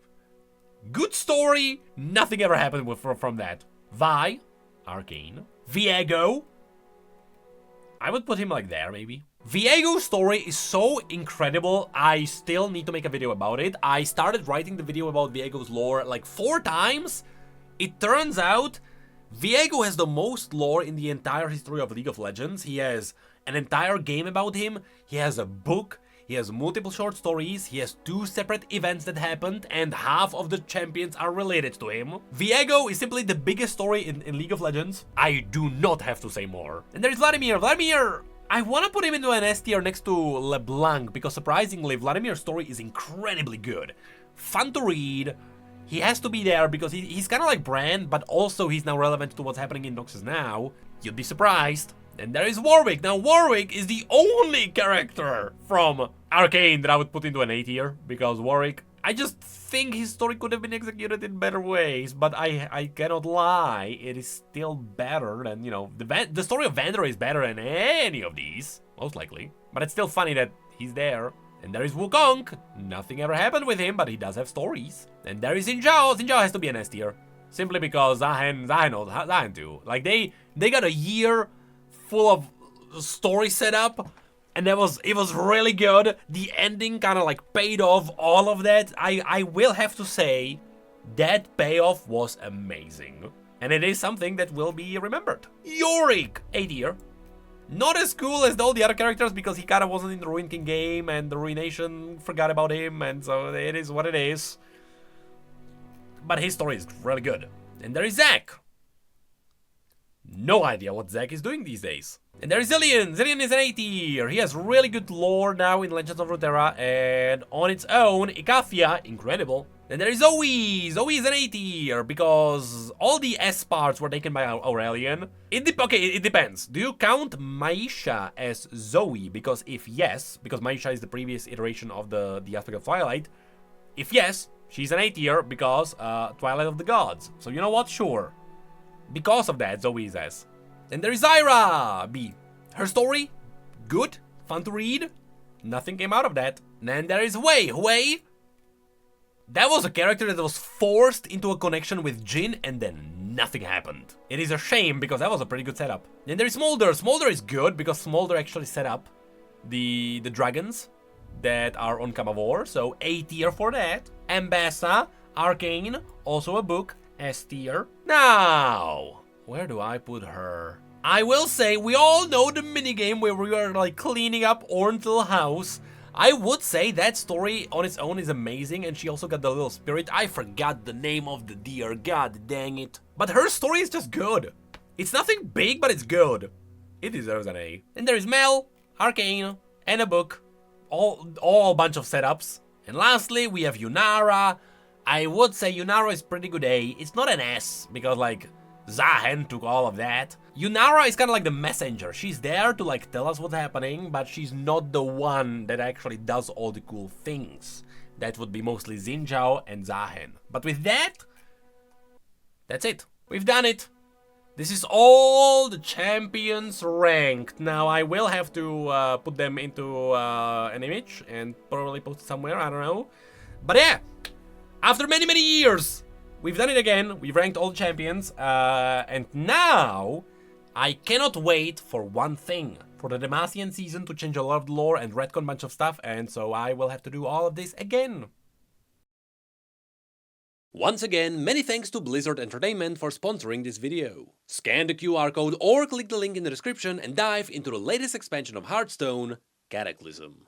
Good story. Nothing ever happened from that. Vi, Arcane. Viego, I would put him like there, maybe. Viego's story is so incredible, I still need to make a video about it. I started writing the video about Viego's lore like 4 times. It turns out Viego has the most lore in the entire history of League of Legends. He has an entire game about him. He has a book. He has multiple short stories, he has 2 separate events that happened, and half of the champions are related to him. Viego is simply the biggest story in League of Legends. I do not have to say more. And there's Vladimir. Vladimir, I want to put him into an S tier next to LeBlanc, because surprisingly, Vladimir's story is incredibly good. Fun to read. He has to be there because he's kind of like Brand, but also he's now relevant to what's happening in Noxus now. You'd be surprised. And there is Warwick. Now, Warwick is the only character from Arcane that I would put into an A tier, because Warwick, I just think his story could have been executed in better ways, but I cannot lie, it is still better than, you know, the story of Vander is better than any of these, most likely. But it's still funny that he's there. And there is Wukong. Nothing ever happened with him, but he does have stories. And there is Xin Zhao. Xin Zhao has to be an S tier, simply because Zahen too. Like, they got a year full of story setup, and it was really good. The ending kind of like paid off all of that. I will have to say that payoff was amazing, and it is something that will be remembered. Yorick, A tier. Not as cool as all the other characters because he kind of wasn't in the Ruin King game, and the Ruination forgot about him, and so it is what it is. But his story is really good. And there is Zac. No idea what Zac is doing these days. And there is Zilean. Zilean is an A tier. He has really good lore now in Legends of Runeterra, and on its own, Ikathia, incredible. Then there is Zoe. Zoe is an A tier because all the S parts were taken by Aurelian. Okay, it depends. Do you count Maisha as Zoe? Because if yes, because Maisha is the previous iteration of the aspect of Twilight. If yes, she's an A tier because Twilight of the Gods. So you know what? Sure. Because of that, Zoe says. Then there is Zyra B. Her story, good, fun to read. Nothing came out of that. Then there is Wei. Wei, that was a character that was forced into a connection with Jin and then nothing happened. It is a shame because that was a pretty good setup. Then there is Smolder. Smolder is good because Smolder actually set up the dragons that are on Kamavor, so A tier for that. Ambassa, Arcane, also a book, S tier. Now, where do I put her? I will say, we all know the minigame where we are like cleaning up Ornthal house. I would say that story on its own is amazing, and she also got the little spirit. I forgot the name of the deer, god dang it. But her story is just good. It's nothing big, but it's good. It deserves an A. And there is Mel, Arcane, and a book. All bunch of setups. And lastly, we have Yunara. I would say Yunara is pretty good A. It's not an S, because like, Zahen took all of that. Yunara is kind of like the messenger. She's there to like tell us what's happening, but she's not the one that actually does all the cool things. That would be mostly Xinjiao and Zahen. But with that, that's it. We've done it. This is all the champions ranked. Now I will have to put them into an image and probably post it somewhere, I don't know. But yeah, after many years, we've done it again. We've ranked all the champions. And now, I cannot wait for one thing. For the Demacian season to change a lot of the lore and retcon a bunch of stuff. And so I will have to do all of this again. Once again, many thanks to Blizzard Entertainment for sponsoring this video. Scan the QR code or click the link in the description and dive into the latest expansion of Hearthstone, Cataclysm.